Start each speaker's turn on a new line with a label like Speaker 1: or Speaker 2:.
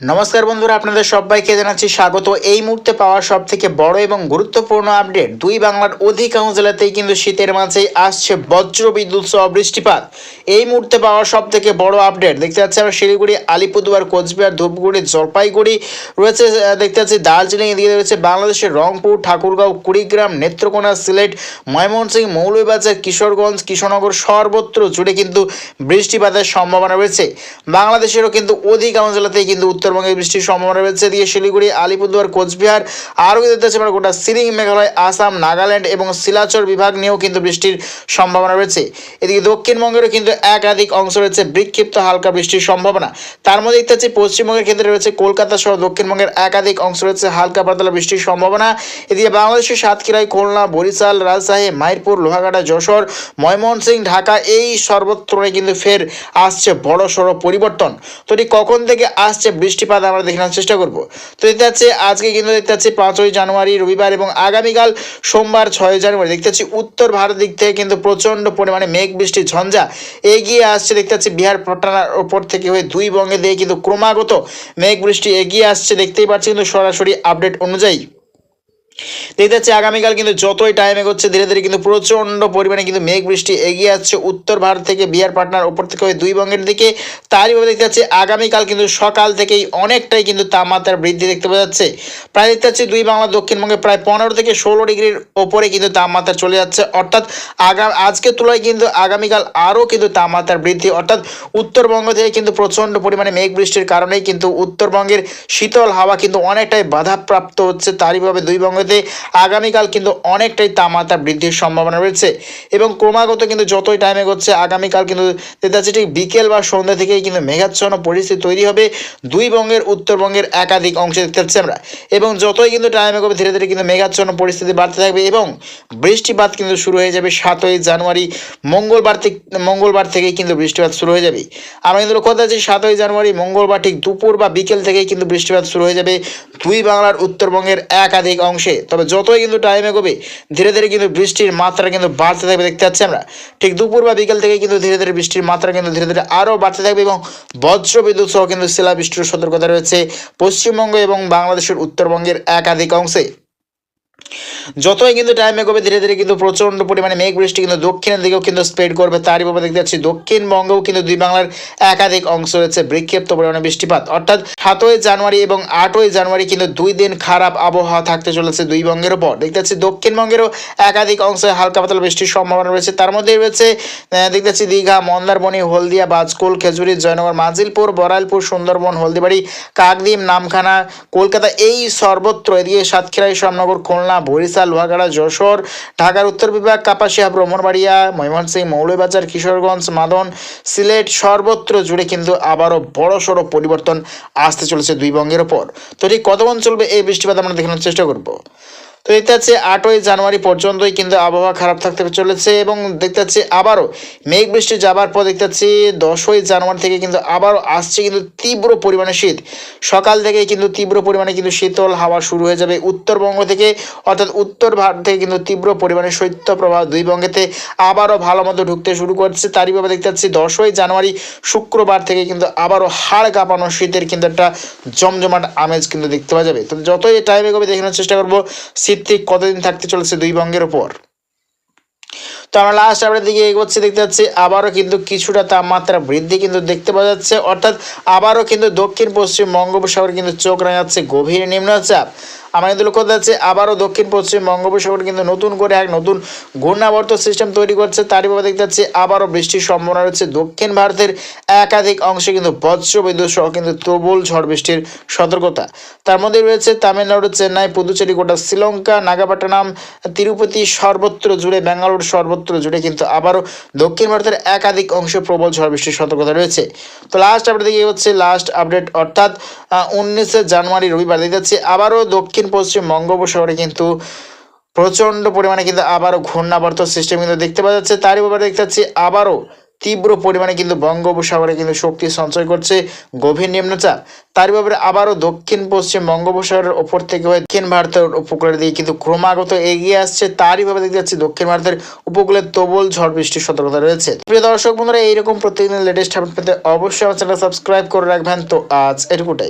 Speaker 1: নমস্কার বন্ধুরা, আপনাদের সবাইকে জানাচ্ছি স্বাগত। এই মুহূর্তে পাওয়া সব থেকে বড় এবং গুরুত্বপূর্ণ আপডেট, দুই বাংলার অধিকাংশ জেলাতেই কিন্তু শীতের মাঝেই আসছে বজ্র বিদ্যুৎ সহ বৃষ্টিপাত। এই মুহূর্তে পাওয়া সব থেকে বড় আপডেট দেখতে পাচ্ছি আমরা শিলিগুড়ি, আলিপুরদুয়ার, কোচবিহার, ধূপগুড়ি, জলপাইগুড়ি রয়েছে, দেখতে পাচ্ছি দার্জিলিং, এদিকে রয়েছে বাংলাদেশের রংপুর, ঠাকুরগাঁও, কুড়িগ্রাম, নেত্রকোনা, সিলেট, ময়মনসিংহ, মৌলভীবাজার, কিশোরগঞ্জ, কৃষ্ণনগর সর্বত্র জুড়ে কিন্তু বৃষ্টিপাতের সম্ভাবনা রয়েছে। বাংলাদেশেরও কিন্তু অধিকাংশ জেলাতেই কিন্তু উত্তরবঙ্গে বৃষ্টির সম্ভাবনা রয়েছে। দিয়ে শিলিগুড়ি, আলিপুরদুয়ার, কোচবিহার, আরও দেখতে পাচ্ছি আমরা গোটা সিলিং, মেঘালয়, আসাম, নাগাল্যান্ড এবং শিলাচর বিভাগ নিয়েও কিন্তু বৃষ্টির সম্ভাবনা রয়েছে। এদিকে দক্ষিণবঙ্গেরও কিন্তু একাধিক অংশ রয়েছে বিক্ষিপ্ত হালকা বৃষ্টির সম্ভাবনা। তার মধ্যে দেখতে পাচ্ছি পশ্চিমবঙ্গের ক্ষেত্রে রয়েছে কলকাতা সহ দক্ষিণবঙ্গের একাধিক অংশ রয়েছে হালকা পাতলা বৃষ্টির সম্ভাবনা। এদিকে বাংলাদেশের সাতক্ষীরায়, খুলনা, বরিশাল, রাজশাহী, মাইরপুর, লোহাগাড়া, যশোর, ময়মনসিংহ, ঢাকা এই সর্বত্রই কিন্তু ফের আসছে বড় সড়ো পরিবর্তন। তো ঠিক কখন থেকে আসছে বৃষ্টিপাত আমরা দেখানোর চেষ্টা করব। তো দেখতে পাচ্ছি আজকে কিন্তু দেখতে পাচ্ছি 5ই জানুয়ারি রবিবার এবং আগামীকাল সোমবার 6ই জানুয়ারি দেখতে পাচ্ছি উত্তর ভারত দিক থেকে কিন্তু প্রচণ্ড পরিমাণে মেঘ বৃষ্টি ঝঞ্ঝা এগিয়ে আসছে। দেখতে পাচ্ছি বিহার পাটনার ওপর থেকে হয়ে দুই বঙ্গে দিয়ে কিন্তু ক্রমাগত মেঘ বৃষ্টি এগিয়ে আসছে, দেখতেই পাচ্ছি কিন্তু সরাসরি আপডেট অনুযায়ী। দেখতে পাচ্ছি আগামীকাল কিন্তু যতই টাইম এগোচ্ছে ধীরে ধীরে কিন্তু প্রচণ্ড পরিমাণে কিন্তু মেঘ বৃষ্টি এগিয়ে আসছে উত্তর ভারত থেকে বিহার পাটনার ওপর থেকে হয়ে দুই বঙ্গের দিকে। তারই ভাবে দেখতে পাচ্ছি আগামীকাল কিন্তু সকাল থেকেই অনেকটাই কিন্তু তাপমাত্রার বৃদ্ধি দেখতে পাওয়া যাচ্ছে। প্রায় দেখতে পাচ্ছি দুই বাংলা দক্ষিণবঙ্গে প্রায় 15 থেকে 16 ডিগ্রির ওপরে কিন্তু তাপমাত্রা চলে যাচ্ছে, অর্থাৎ আজকের তুলনায় কিন্তু আগামীকাল আরও কিন্তু তাপমাত্রার বৃদ্ধি, অর্থাৎ উত্তরবঙ্গ থেকে কিন্তু প্রচণ্ড পরিমাণে মেঘ বৃষ্টির কারণেই কিন্তু উত্তরবঙ্গের শীতল হাওয়া কিন্তু অনেকটাই বাধাপ্রাপ্ত হচ্ছে। তারই ভাবে দুই বঙ্গতে আগামীকাল কিন্তু অনেকটাই তাপমাত্রা বৃদ্ধির সম্ভাবনা রয়েছে এবং ক্রমাগত কিন্তু যতই টাইম এগোচ্ছে আগামীকাল কিন্তু দেখতে পাচ্ছি ঠিক বিকেল বা সন্ধ্যা থেকেই কিন্তু মেঘাচ্ছন্ন পরিস্থিতি তৈরি হবে দুই বঙ্গের উত্তরবঙ্গের একাধিক অংশে দেখতে পাচ্ছি আমরা। এবং যতই কিন্তু টাইম এগোবে ধীরে ধীরে কিন্তু মেঘাচ্ছন্ন পরিস্থিতি বাড়তে থাকবে এবং বৃষ্টিপাত কিন্তু শুরু হয়ে যাবে 7ই জানুয়ারি মঙ্গলবার থেকেই কিন্তু বৃষ্টিপাত শুরু হয়ে যাবে। আমরা কিন্তু লক্ষ্য করতে 7ই জানুয়ারি মঙ্গলবার ঠিক দুপুর বা বিকেল থেকেই কিন্তু বৃষ্টিপাত শুরু হয়ে যাবে দুই বাংলার উত্তরবঙ্গের একাধিক অংশে। তবে যতই কিন্তু টাইম এগোবে ধীরে ধীরে কিন্তু বৃষ্টির মাত্রা কিন্তু বাড়তে থাকবে, দেখতে পাচ্ছি আমরা ঠিক দুপুর বা বিকেল থেকে কিন্তু ধীরে ধীরে বৃষ্টির মাত্রা কিন্তু ধীরে ধীরে আরও বাড়তে থাকবে এবং বজ্র বিদ্যুৎ সহ কিন্তু শিলাবৃষ্টির সতর্কতা রয়েছে পশ্চিমবঙ্গ এবং বাংলাদেশের উত্তরবঙ্গের একাধিক অংশে। যতই কিন্তু টাইম এগোবে ধীরে ধীরে কিন্তু প্রচণ্ড পরিমাণে মেঘ বৃষ্টি কিন্তু দক্ষিণের দিকেও কিন্তু স্প্রেড করবে। তারই ভাবে দেখতে পাচ্ছি দক্ষিণবঙ্গেও কিন্তু দুই বাংলার একাধিক অংশ রয়েছে বিক্ষিপ্ত পরিমাণে বৃষ্টিপাত, অর্থাৎ 7ই জানুয়ারি এবং 8ই জানুয়ারি কিন্তু 2 দিন খারাপ আবহাওয়া থাকতে চলেছে দুই বঙ্গের ওপর। দেখতে পাচ্ছি দক্ষিণবঙ্গেরও একাধিক অংশে হালকা পাতলা বৃষ্টির সম্ভাবনা রয়েছে। তার মধ্যে রয়েছে দেখতে পাচ্ছি দীঘা, মন্দারমণি, হলদিয়া, বাজকুল, খেজুরি, জয়নগর, মাজিলপুর, বড়াইলপুর, সুন্দরবন, হলদিবাড়ি, কাকদ্বীপ, নামখানা, কলকাতা এই সর্বত্র, এদিকে সাতক্ষীরা, শ্যামনগর, খুলনা, বরিশাল, লোহাগাড়া, যশোর, ঢাকার উত্তর বিভাগ, কাপাসিয়া, ব্রাহ্মণবাড়িয়া, ময়মনসিংহ, মৌলভীবাজার, কিশোরগঞ্জ, মাদন, সিলেট সর্বত্র জুড়ে কিন্তু আবারও বড় সড়ো পরিবর্তন আসতে চলেছে দুই বঙ্গের ওপর। তো ঠিক কতক্ষণ চলবে এই বৃষ্টিপাত আমরা দেখানোর চেষ্টা করব। তো দেখতে পাচ্ছি 8ই জানুয়ারি পর্যন্তই কিন্তু আবহাওয়া খারাপ থাকতে চলেছে এবং দেখতে পাচ্ছি আবারও মেঘ বৃষ্টি যাবার পর দেখতে পাচ্ছি 10ই জানুয়ারি থেকে কিন্তু আবারও আসছে কিন্তু তীব্র পরিমাণে শীত। সকাল থেকেই কিন্তু তীব্র পরিমাণে কিন্তু শীতল হাওয়া শুরু হয়ে যাবে উত্তরবঙ্গ থেকে, অর্থাৎ উত্তর ভারত থেকে কিন্তু তীব্র পরিমাণে শৈত্যপ্রবাহ দুই বঙ্গেতে আবারও ভালো মতো ঢুকতে শুরু করছে। তারই ভাবে দেখতে পাচ্ছি 10ই জানুয়ারি শুক্রবার থেকে কিন্তু আবারও হাড় কাঁপানো শীতের কিন্তু একটা জমজমাট আমেজ কিন্তু দেখতে পাওয়া যাবে। তো যতই টাইম এগোবে দেখানোর চেষ্টা করবো শীত ঠিক কতদিন থাকতে চলেছে দুই বঙ্গের ওপর। তো আমরা লাস্ট আপডেট দিকে এগোচ্ছি, দেখতে পাচ্ছি আবারও কিন্তু কিছুটা তাপমাত্রা বৃদ্ধি কিন্তু দেখতে পাওয়া যাচ্ছে, অর্থাৎ আবারও কিন্তু দক্ষিণ পশ্চিম বঙ্গোপসাগরে কিন্তু চোখ রাঙাচ্ছে গভীর নিম্নচাপ। আমরা কিন্তু লক্ষ্য যাচ্ছে আবারও দক্ষিণ পশ্চিম বঙ্গোপসাগর কিন্তু নতুন করে এক নতুন ঘূর্ণাবর্ত সিস্টেম তৈরি করছে। তারই ভাবে দেখতে পাচ্ছি আবারও বৃষ্টির সম্ভাবনা রয়েছে দক্ষিণ ভারতের একাধিক অংশে কিন্তু বজ্র বিদ্যুৎ সহ কিন্তু প্রবল ঝড় বৃষ্টির সতর্কতা। তার মধ্যে রয়েছে তামিলনাড়ু, চেন্নাই, পুদুচেরি, গোটা শ্রীলঙ্কা, নাগাপাট্টিনাম, তিরুপতি সর্বত্র জুড়ে, ব্যাঙ্গালোর সর্বত্র জুড়ে কিন্তু আবারও দক্ষিণ ভারতের একাধিক অংশে প্রবল ঝড় বৃষ্টির সতর্কতা রয়েছে। তো লাস্ট আপডেট দিকে হচ্ছে লাস্ট আপডেট, অর্থাৎ 19 জানুয়ারি রবিবার দেখতে পাচ্ছি আবারও দক্ষিণ পশ্চিম বঙ্গোপসাগরে কিন্তু প্রচণ্ড পরিমাণে কিন্তু আবারও ঘূর্ণাবর্ত সিস্টেম কিন্তু দেখতে পাওয়া যাচ্ছে। তারই ব্যাপারে দেখতে পাচ্ছি আবারও তীব্র পরিমাণে কিন্তু বঙ্গোপসাগরে কিন্তু শক্তি সঞ্চয় করছে গভীর নিম্নচাপ। তার ব্যাপারে আবারও দক্ষিণ পশ্চিম বঙ্গোপসাগরের ওপর থেকে হয়ে দক্ষিণ ভারতের উপকূলের দিকে কিন্তু ক্রমাগত এগিয়ে আসছে। তারই ভাবে দেখতে যাচ্ছি দক্ষিণ ভারতের উপকূলে প্রবল ঝড় বৃষ্টির সতর্কতা রয়েছে। প্রিয় দর্শক বন্ধুরা, এইরকম প্রতিদিন লেটেস্ট আপডেট পেতে অবশ্যই আমার চ্যানেল সাবস্ক্রাইব করে রাখবেন। তো আজ এটুকুটাই।